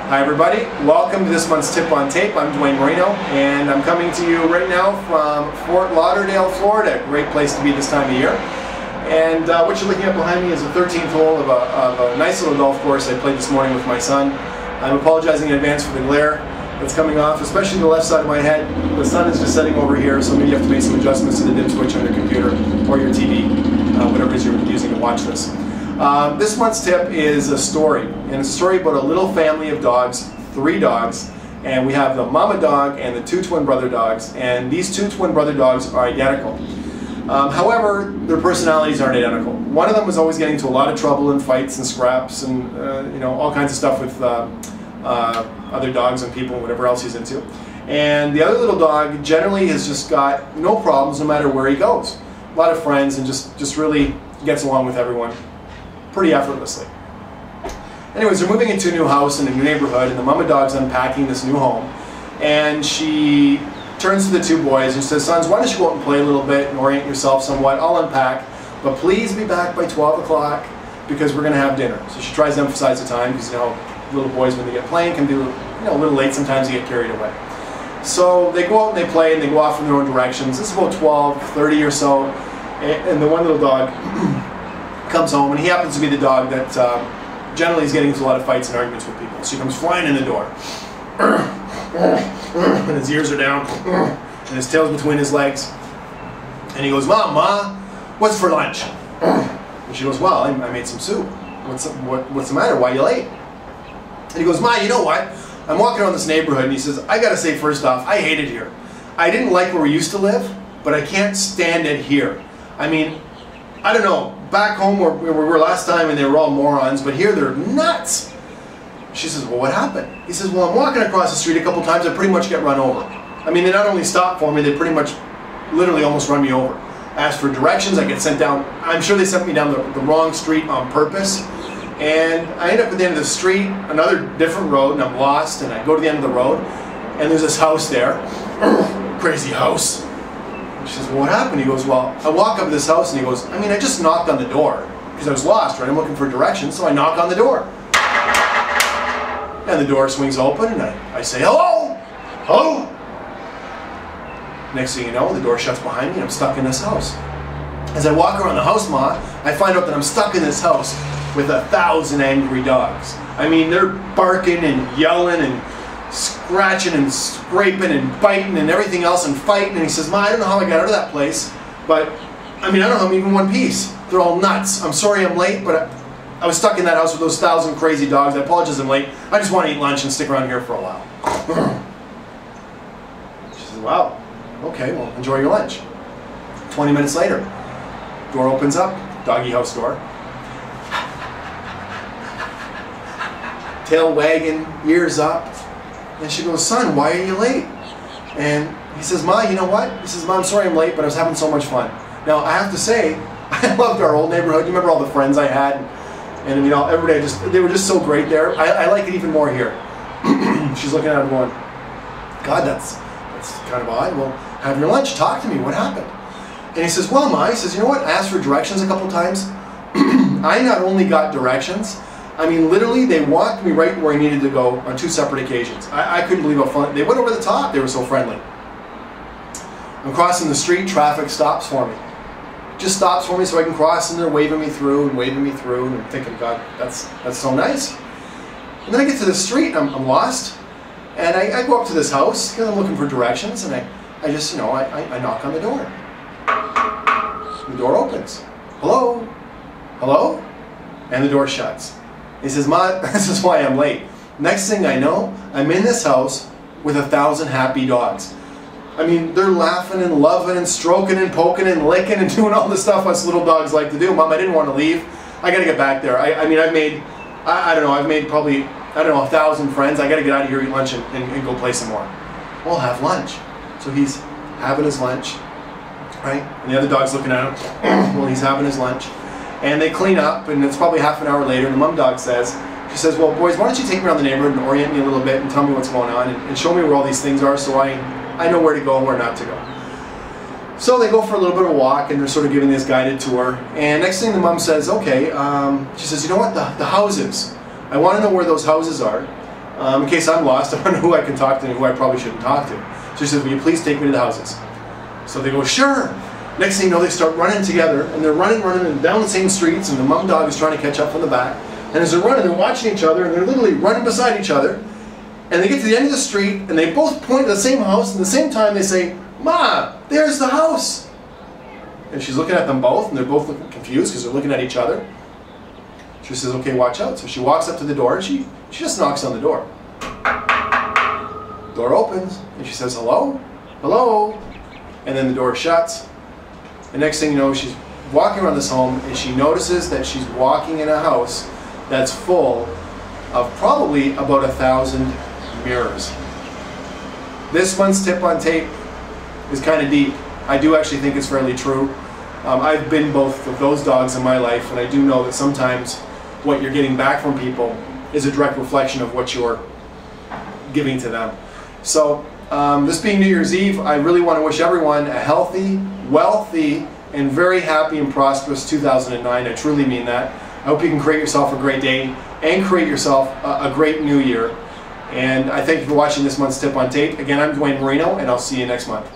Hi everybody, welcome to this month's Tip on Tape. I'm Dwayne Marino and I'm coming to you right now from Fort Lauderdale, Florida. Great place to be this time of year. And what you're looking at behind me is the 13th hole of a nice little golf course I played this morning with my son. I'm apologizing in advance for the glare that's coming off, especially the left side of my head. The sun is just setting over here, so maybe you have to make some adjustments to the dim switch on your computer or your TV, whatever it is you're using to watch this. This month's tip is a story, and it's a story about a little family of dogs, 3 dogs, and we have the mama dog and the 2 twin brother dogs, and these 2 twin brother dogs are identical. However, their personalities aren't identical. One of them was always getting into a lot of trouble and fights and scraps and you know, all kinds of stuff with other dogs and people and whatever else he's into. And the other little dog generally has just got no problems no matter where he goes. A lot of friends and just really gets along with everyone pretty effortlessly. Anyways, they're moving into a new house in a new neighborhood, and the mama dog's unpacking this new home, and she turns to the 2 boys and says, "Sons, why don't you go out and play a little bit and orient yourself somewhat? I'll unpack, but please be back by 12 o'clock because we're going to have dinner." So she tries to emphasize the time because, you know, little boys when they get playing can be, you know, a little late. Sometimes they get carried away. So they go out and they play and they go off in their own directions. This is about 12:30 or so, and the one little dog comes home, and he happens to be the dog that generally is getting into a lot of fights and arguments with people. So he comes flying in the door, and his ears are down, and his tail's between his legs, and he goes, "Mom, Ma, what's for lunch?" And she goes, "Well, I made some soup. What's the matter? Why are you late?" And he goes, "Ma, you know what? I'm walking around this neighborhood," and he says, "I gotta say first off, I hate it here. I didn't like where we used to live, but I can't stand it here. I mean, I don't know, back home where we were last time and they were all morons, but here they're nuts." She says, "Well, what happened?" He says, "Well, I'm walking across the street a couple times, I pretty much get run over. I mean, they not only stop for me, they pretty much literally almost run me over. I ask for directions, I get sent down. I'm sure they sent me down the wrong street on purpose. And I end up at the end of the street, another different road, and I'm lost, and I go to the end of the road, and there's this house there. Crazy house." She says, "Well, what happened?" He goes, "Well, I walk up to this house," and he goes, "I mean, I just knocked on the door, because I was lost, right? I'm looking for directions, so I knock on the door. And the door swings open, and I say, 'Hello? Hello?' Next thing you know, the door shuts behind me, and I'm stuck in this house. As I walk around the house, Ma, I find out that I'm stuck in this house with 1,000 angry dogs. I mean, they're barking and yelling and scratching and scraping and biting and everything else and fighting." And he says, "Ma, I don't know how I got out of that place, but I mean, I don't know, I'm even one piece. They're all nuts. I'm sorry I'm late, but I was stuck in that house with those 1,000 crazy dogs. I apologize I'm late. I just want to eat lunch and stick around here for a while." She says, "Wow, okay, well, enjoy your lunch." 20 minutes later, door opens up, doggy house door. Tail wagging, ears up, and she goes, "Son, why are you late?" And he says, "Ma, you know what?" He says, "Ma, I'm sorry I'm late, but I was having so much fun." Now, I have to say, I loved our old neighborhood. You remember all the friends I had? And you know, every day, they were just so great there. I like it even more here. She's looking at him going, "God, that's kind of odd. Well, have your lunch, talk to me, what happened?" And he says, "Well, Ma," he says, "you know what? I asked for directions a couple times. I not only got directions, I mean, literally, they walked me right where I needed to go on 2 separate occasions. I couldn't believe how fun. They went over the top. They were so friendly. I'm crossing the street. Traffic stops for me. Just stops for me so I can cross, and they're waving me through and waving me through. And I'm thinking, God, that's so nice. And then I get to the street. And I'm lost. And I go up to this house because I'm looking for directions. And I just, you know, I knock on the door. The door opens. "Hello? Hello?" And the door shuts. He says, "Ma, this is why I'm late. Next thing I know, I'm in this house with 1,000 happy dogs. I mean, they're laughing and loving and stroking and poking and licking and doing all the stuff us little dogs like to do. Mom, I didn't want to leave. I got to get back there. I mean, I've made probably, 1,000 friends. I got to get out of here, eat lunch, and go play some more." "Well, have lunch." So he's having his lunch, right? And the other dog's looking at him while he's having his lunch. And they clean up, and it's probably half an hour later, and the mom dog says, "Well, boys, why don't you take me around the neighborhood and orient me a little bit and tell me what's going on and show me where all these things are so I know where to go and where not to go." So they go for a little bit of a walk, and they're sort of giving this guided tour. And next thing the mom says, "Okay," she says, "You know what, the houses. I want to know where those houses are. in case I'm lost. I don't know who I can talk to and who I probably shouldn't talk to. So she says, will you please take me to the houses? So they go, sure. Next thing you know, they start running together, and they're running and down the same streets, and the mom dog is trying to catch up from the back. And as they're running, they're watching each other, and they're literally running beside each other. And they get to the end of the street, and they both point to the same house, and at the same time they say, Ma, there's the house. And she's looking at them both, and they're both looking confused because they're looking at each other. She says, okay, watch out. So she walks up to the door, and she just knocks on the door. Door opens, and she says, hello? Hello? And then the door shuts. And next thing you know, she's walking around this home, and she notices that she's walking in a house that's full of probably about 1,000 mirrors. This month's tip on tape is kind of deep. I do actually think it's fairly true. I've been both of those dogs in my life, and I do know that sometimes what you're getting back from people is a direct reflection of what you're giving to them. So this being New Year's Eve, I really want to wish everyone a healthy, wealthy, and very happy and prosperous 2009. I truly mean that. I hope you can create yourself a great day and create yourself a great new year. And I thank you for watching this month's Tip on Tape. Again, I'm Dwayne Marino, and I'll see you next month.